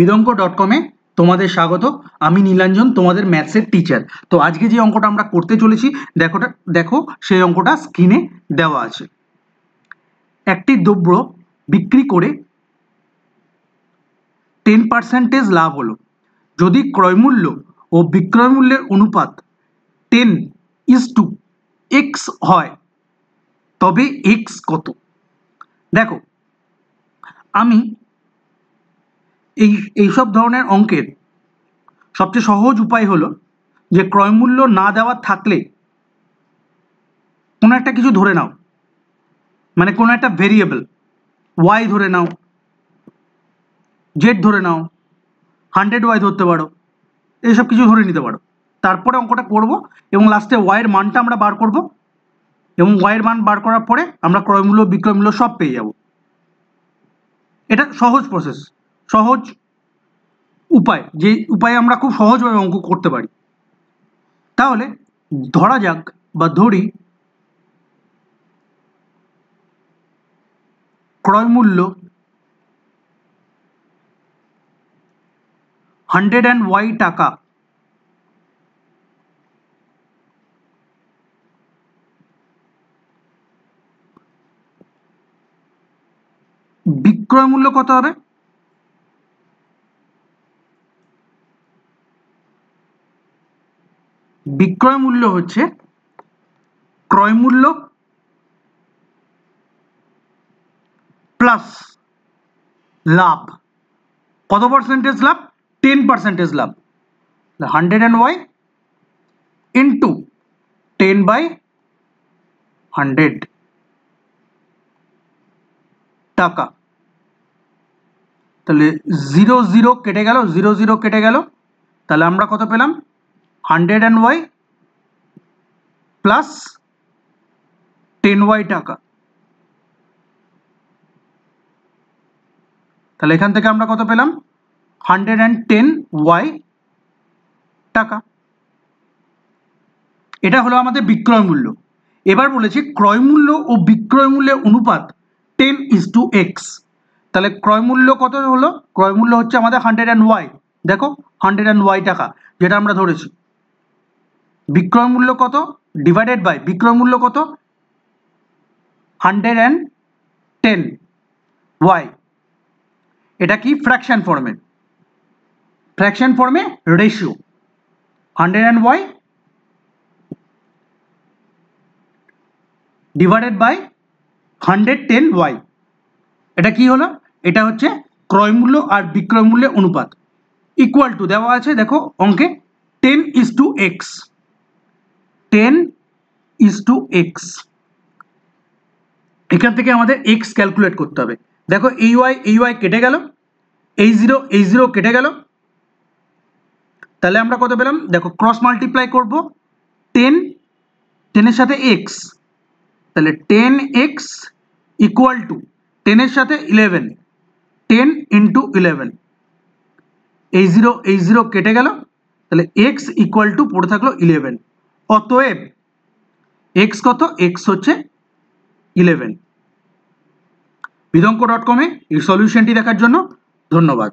বিদঙ্ক.com তোমাদের স্বাগত। আমি নীলাঞ্জন, তোমাদের ম্যাথসের টিচার। তো আজকে যে অঙ্কটা আমরা করতে চলেছি দেখো সেই অঙ্কটা স্ক্রিনে দেওয়া আছে। একটি দ্রব্য বিক্রি করে 10% লাভ হলো। যদি ক্রয়মূল্য ও বিক্রয় মূল্যের অনুপাত 10:x হয় তবে x কত? দেখো, আমি এইসব ধরনের অঙ্কের সবচেয়ে সহজ উপায় হলো যে ক্রয়মূল্য না দেওয়া থাকলে কোনো একটা কিছু ধরে নাও, মানে কোনো একটা ভেরিয়েবল y ধরে নাও, z ধরে নাও, 100y ধরতে পারো, এইসব কিছু ধরে নিতে পারো। তারপরে অঙ্কটা করব এবং লাস্টে y এর মানটা আমরা বার করব এবং y এর মান বার করার পরে আমরা ক্রয়মূল্য বিক্রয় মূল্য সব পেয়ে যাব। এটা সহজ প্রসেস, সহজ উপায়, যে উপায়ে আমরা খুব সহজভাবে অঙ্ক করতে পারি। তাহলে ধরা যাক বা ধরি ক্রয়মূল্য 100y টাকা, বিক্রয় মূল্য কত হবে? বিক্রয় মূল্য হচ্ছে ক্রয় মূল্য প্লাস লাভ। কত পার্সেন্টেজ লাভ? 10% লাভ। 100y ইন্টু 10/100 টাকা। তাহলে 0 কেটে গেল, 0 কেটে গেল, তাহলে আমরা কত পেলাম? 100y প্লাস 10y টাকা। তাহলে এখান থেকে আমরা কত পেলাম? 110y টাকা। এটা হলো আমাদের বিক্রয় মূল্য। এবার বলেছি ক্রয় মূল্য ও বিক্রয় মূল্যের অনুপাত 10:x। তাহলে ক্রয় মূল্য কত হলো? ক্রয় মূল্য হচ্ছে আমাদের 100y, দেখো 100y টাকা যেটা আমরা ধরেছি। বিক্রয় মূল্য কত? ডিভাইডেড বাই বিক্রয় মূল্য কত? 110y। এটা কি? ফ্র্যাকশন ফর্মে, ফ্র্যাকশন ফর্মে ratio 100y divided by 110y। এটা কি হলো? এটা হচ্ছে ক্রয় মূল্য আর বিক্রয় মূল্যের অনুপাত। ইকুয়াল টু দেওয়া আছে দেখো অঙ্কে 10:x, 10:x। এখান থেকে আমাদের x ক্যালকুলেট করতে হবে। দেখো এই y কেটে গেল, এই 0 কেটে গেল, তাহলে আমরা কত পেলাম? দেখো ক্রস মাল্টিপ্লাই করব 10 এর সাথে x, তাহলে 10x ইকুয়াল টু 10 এর সাথে 11, 10 ইন্টু 11। এই 0 কেটে গেল, তাহলে x ইকুয়াল টু পড়ে থাকলো 11। অতএব x কত? x হচ্ছে 11। বিদঙ্ক.com এই সলিউশনটি দেখার জন্য ধন্যবাদ।